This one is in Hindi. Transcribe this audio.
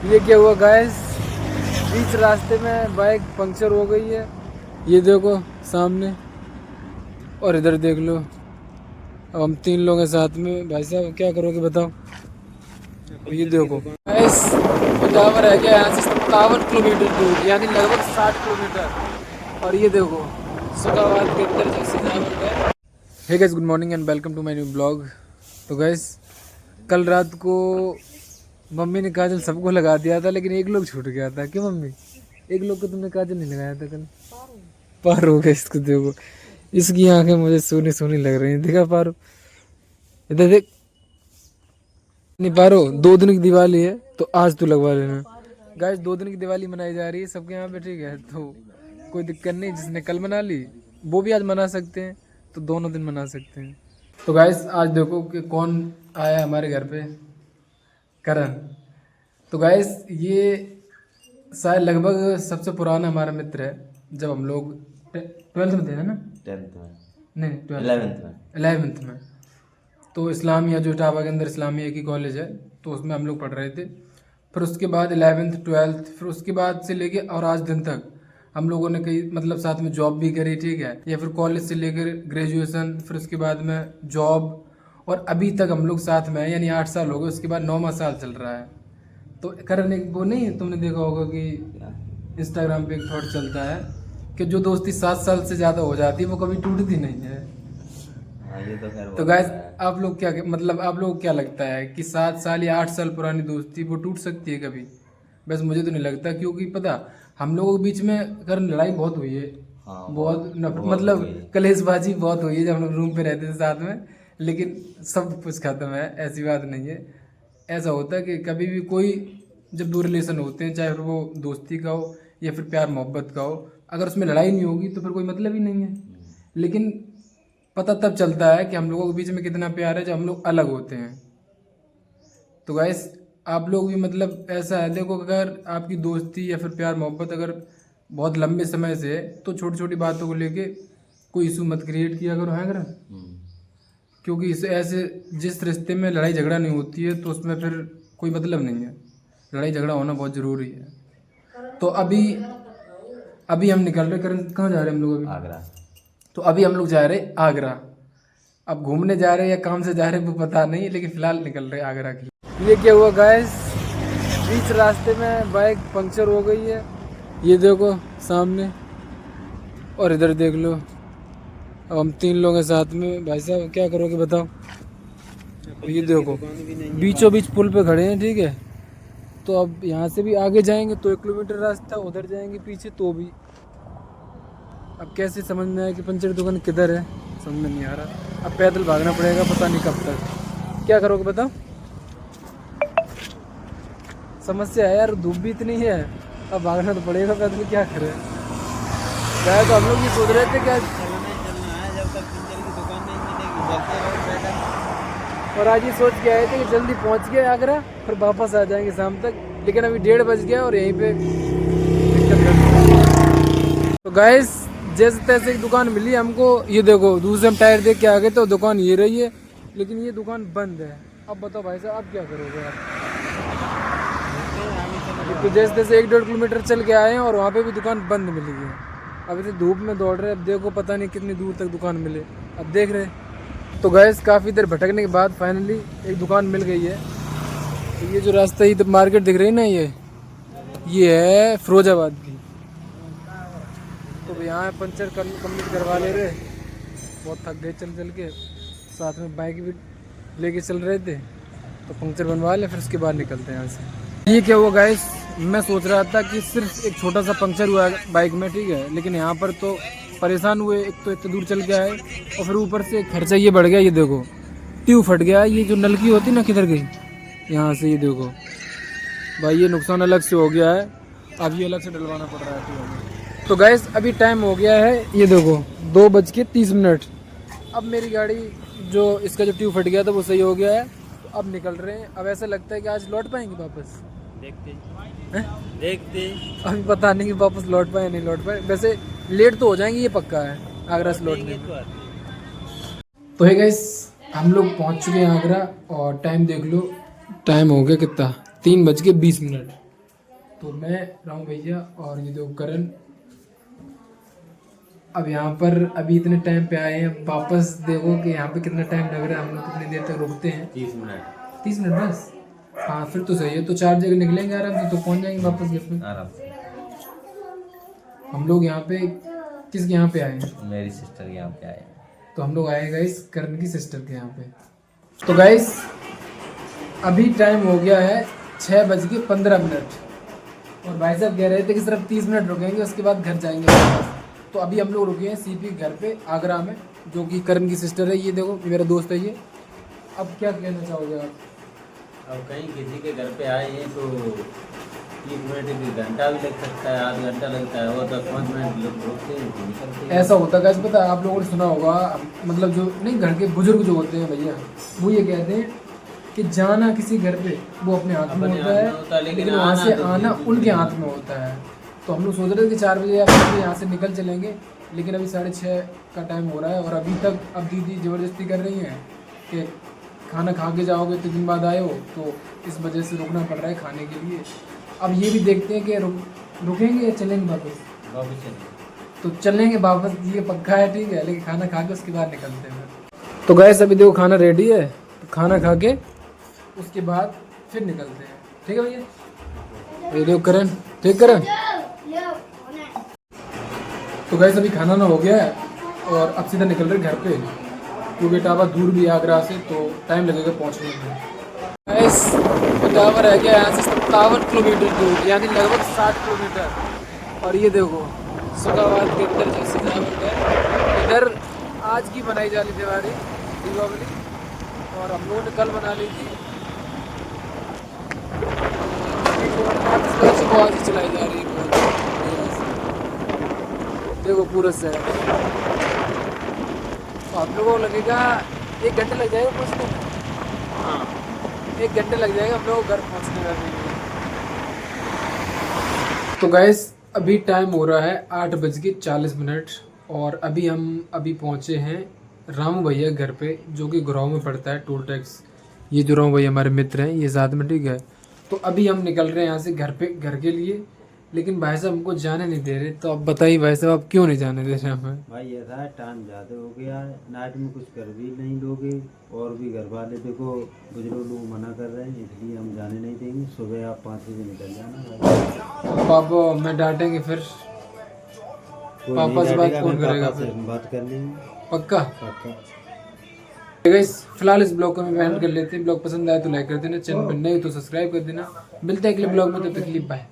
ये क्या हुआ गाइस, बीच रास्ते में बाइक पंक्चर हो गई है। ये देखो सामने, और इधर देख लो। अब हम 3 लोग हैं साथ में। भाई साहब क्या करोगे बताओ। अब ये देखो गाइस, टावर है क्या यहाँ से 57 किलोमीटर दूर, यानी लगभग 60 किलोमीटर। और ये देखो सुखाबाद के अंदर जैसे टावर है। Hey guys, good morning and welcome to my new blog. तो गाइस, कल रात को मम्मी ने काजल सबको लगा दिया था, लेकिन एक लोग छूट गया था। क्यों मम्मी? एक लोग को तुमने काजल नहीं लगाया था कल। पारो गया, इसको देखो, इसकी आंखें मुझे सोनी सोनी लग रही हैं। देखा पारो, इधर देख। नहीं पारो, 2 दिन की दिवाली है तो आज तू लगवा लेना। गाइस 2 दिन की दिवाली मनाई जा रही है सबके यहाँ पे, ठीक है? तो कोई दिक्कत नहीं, जिसने कल मना ली वो भी आज मना सकते हैं, तो दोनों दिन मना सकते हैं। तो गाइस आज देखो कि कौन आया हमारे घर पे। करण। तो गाइस ये शायद लगभग सबसे पुराना हमारा मित्र है। जब हम लोग 12th में थे, है ना? 10th में नहीं, 11th में 11th में। तो इस्लामिया, जो इटावा के अंदर इस्लामिया की कॉलेज है, तो उसमें हम लोग पढ़ रहे थे। फिर उसके बाद 11th 12th, फिर उसके बाद से लेके और आज दिन तक हम लोगों ने कई मतलब साथ में जॉब भी करी, ठीक है? या फिर कॉलेज से लेकर ग्रेजुएशन, फिर उसके बाद में जॉब, और अभी तक हम लोग साथ में हैं, यानी 8 साल हो गए। उसके बाद 9वां साल चल रहा है। तो करण, एक वो नहीं, तुमने देखा होगा कि इंस्टाग्राम पे एक थॉट चलता है कि जो दोस्ती 7 साल से ज़्यादा हो जाती है वो कभी टूटती नहीं है। हाँ, ये तो खैर तो गाइस, आप लोग क्या मतलब, आप लोगों को क्या लगता है कि 7 साल या 8 साल पुरानी दोस्ती वो टूट सकती है कभी? बस मुझे तो नहीं लगता, क्योंकि पता, हम लोगों के बीच में करण लड़ाई बहुत हुई है। हाँ, बहुत बहुत मतलब हुई है। कलेशबाजी बहुत हुई है जब हम लोग रूम पे रहते थे साथ में। लेकिन सब कुछ खत्म है, ऐसी बात नहीं है। ऐसा होता है कि कभी भी कोई, जब 2 रिलेशन होते हैं, चाहे फिर वो दोस्ती का हो या फिर प्यार मोहब्बत का हो, अगर उसमें लड़ाई नहीं होगी तो फिर कोई मतलब ही नहीं है। लेकिन पता तब चलता है कि हम लोगों के बीच में कितना प्यार है जब हम लोग अलग होते हैं। तो गाइस, आप लोग भी मतलब ऐसा है, देखो, अगर आपकी दोस्ती या फिर प्यार मोहब्बत अगर बहुत लंबे समय से है, तो छोटी छोटी बातों को लेके कोई इशू मत क्रिएट किया करो, है करो। क्योंकि इसे ऐसे, जिस रिश्ते में लड़ाई झगड़ा नहीं होती है तो उसमें फिर कोई मतलब नहीं है। लड़ाई झगड़ा होना बहुत ज़रूरी है। तो अभी अभी हम निकल रहे, कहाँ जा रहे हैं हम लोग अभी? आगरा। तो अभी हम लोग जा रहे आगरा। अब घूमने जा रहे हैं या काम से जा रहे हैं वो पता नहीं, लेकिन फिलहाल निकल रहे आगरा की। ये क्या हुआ गाइस, बीच रास्ते में बाइक पंक्चर हो गई है। ये देखो सामने, और इधर देख लो। अब हम 3 लोग हैं साथ में। भाई साहब क्या करोगे बताओ। ये देखो बीचों बीच पुल पे खड़े हैं, ठीक है? तो अब यहाँ से भी आगे जाएंगे तो 1 किलोमीटर रास्ता, उधर जाएंगे पीछे तो भी। अब कैसे समझ में आया कि पंचर दुकान किधर है, समझ में नहीं आ रहा। अब पैदल भागना पड़ेगा, पता नहीं कब तक। क्या करोगे बताओ। समस्या है यार, धूप भी इतनी है, अब भागना तो पड़ेगा पैदल, क्या करें। क्या तो हम लोग ये सोच रहे थे क्या, चलना है जब तक पिंजर की दुकान नहीं मिलेगी, चलते रहो पैदल। और आज ये सोच के आए थे कि जल्दी पहुंच गए आगरा, फिर वापस आ जाएंगे शाम तक। लेकिन अभी 1:30 बज गया और यहीं पे दिक्कत कर दी। तो गाइस, जैसे तैसे एक दुकान मिली हमको। ये देखो, दूसरे हम टायर देख के आ गए तो दुकान ये रही है, लेकिन ये दुकान बंद है। अब बताओ भाई साहब, आप क्या करोगे आप? तो जैसे तैसे 1-1.5 किलोमीटर चल के आए हैं और वहाँ पे भी दुकान बंद मिल गई है। अब इतनी धूप में दौड़ रहे हैं, अब देखो पता नहीं कितनी दूर तक दुकान मिले, अब देख रहे हैं। तो गैस काफ़ी देर भटकने के बाद फाइनली एक दुकान मिल गई है। तो ये जो रास्ता, ये तो मार्केट दिख रही है ना, ये है फिरोजाबाद की। तो यहाँ पंचर कंप्लीट करवा ले रहे, बहुत थक गए चल चल के। साथ में बाइक भी लेके चल रहे थे, तो पंक्चर बनवा लें फिर उसके बाद निकलते हैं यहाँ से। ये क्या हुआ गाइस, मैं सोच रहा था कि सिर्फ एक छोटा सा पंक्चर हुआ है बाइक में, ठीक है? लेकिन यहाँ पर तो परेशान हुए। एक तो इतने दूर चल के आए, और फिर ऊपर से खर्चा ये बढ़ गया। ये देखो ट्यूब फट गया, ये जो नलकी होती ना, किधर गई यहाँ से। ये देखो भाई, ये नुकसान अलग से हो गया है, अब ये अलग से डलवाना पड़ रहा है ट्यूब। तो गैस अभी टाइम हो गया है, ये देखो 2:30। अब मेरी गाड़ी, जो इसका जो ट्यूब फट गया था वो सही हो गया है। तो अब निकल रहे हैं। अब ऐसा लगता है कि आज लौट पाएंगे वापस, देखते अभी पता नहीं कि वापस लौट पाए नहीं लौट पाए। वैसे लेट तो हो जाएंगे, ये पक्का है आगरा से लौटने में। तो है गाइस, हम लोग पहुंच चुके हैं आगरा, और टाइम देख लो, टाइम हो गया कितना, 3:20। तो मैं राहू भैया और ये दो करण अब यहाँ पर अभी इतने टाइम पे आए हैं। वापस देखो कि यहाँ पे कितना टाइम लग रहा है, हम लोग कितनी देर तक रुकते हैं। 30 मिनट 30 मिनट बस। हाँ फिर तो सही है, तो 4 जगह निकलेंगे आराम से, तो पहुँच जाएंगे वापस घर पे। आराम से। हम लोग यहाँ पे किसके यहाँ पे आए हैं? मेरी सिस्टर यहाँ पे आए। तो हम लोग आए गाइस करण की सिस्टर के यहाँ पे। तो गाइस अभी टाइम हो गया है 6:15। और भाई साहब कह रहे थे कि सिर्फ 30 मिनट रुकेंगे, उसके बाद घर जाएंगे वापस। तो अभी हम लोग रुके हैं सीपी घर पे आगरा में, जो कि करण की सिस्टर है। ये देखो मेरा दोस्त है ये। अब क्या कहना चाहोगे आप? अब कहीं किसी के घर पे आए हैं तो 30 मिनट, 1 घंटा भी लग सकता है, आधा घंटा लगता है, और 10-5 मिनट लोग रुकते हैं तो निकलते हैं। ऐसा होता है पता है, आप लोगों ने सुना होगा, मतलब जो नहीं घर के बुजुर्ग जो होते हैं भैया, वो ये कहते हैं कि जाना किसी घर पे वो अपने हाथ में होता है, लेकिन वहाँ से आना उनके हाथ में होता है। तो हम लोग सोच रहे थे कि 4 बजे आप यहाँ से निकल चलेंगे, लेकिन अभी 6:30 का टाइम हो रहा है और अभी तक अब दीदी ज़बरदस्ती कर रही हैं कि खाना खा के जाओगे तो दिन बाद आए हो, तो इस वजह से रुकना पड़ रहा है खाने के लिए। अब ये भी देखते हैं कि रुकेंगे या चलेंगे वापस। वापस चलेंगे। तो चलेंगे वापस, ये पक्का है, ठीक है, लेकिन खाना खा के उसके बाद निकलते हैं। तो गैस अभी देखो खाना रेडी है, तो खाना खा के उसके बाद फिर निकलते हैं, ठीक है भैया? ये देखो करण, ठीक करण। तो गैस अभी खाना ना हो गया है और अब सीधा निकल रहे घर पे, क्योंकि इटावा दूर भी है आगरा से, तो टाइम लगेगा पहुंचने में। गैस इटावा रह गया यहाँ से 57 किलोमीटर दूर, यानी लगभग 60 किलोमीटर। और ये देखो सुखाबाद के अंदर जो सजावट है, इधर आज की बनाई जा रही दिवाली दीपावली, और हम लोगों ने कल बना ली थी। आज ही चलाई जा रही है। देखो पूरा शहर, तो आप लोगों को लगेगा 1 घंटे लग जाएगा पहुँचने में। हाँ 1 घंटे लग जाएगा हम लोग घर पहुँचने में। तो गैस अभी टाइम हो रहा है 8:40 और हम पहुँचे हैं रामू भैया घर पे, जो कि गुराव में पड़ता है टोल टैक्स। ये जो रामू भैया हमारे मित्र हैं, ये साथ में, ठीक है। तो अभी हम निकल रहे हैं यहाँ से घर के लिए, लेकिन भाई साहब हमको जाने नहीं दे रहे। तो अब बताइए भाई साहब, आप क्यों नहीं जाने दे रहे हमें? भाई ऐसा है, टाइम ज़्यादा हो गया है, नाइट में कुछ कर भी नहीं लोगे, और भी घर वाले देखो बुजुर्ग लोग मना कर रहे हैं, इसलिए हम जाने नहीं देंगे। सुबह आप 5 बजे निकल जाना। पापा मैं डांटेंगे फिर, पापा से बात कौन करेगा? बात कर लेंगे, पक्का। पक्का। गाइस फिलहाल इस ब्लॉग को हम एंड कर लेते हैं। ब्लॉग पसंद आए तो लाइक कर देना, चैनल पर नए हो तो सब्सक्राइब कर देना। मिलते हैं अगले ब्लॉग में, तब तक के लिए बाय।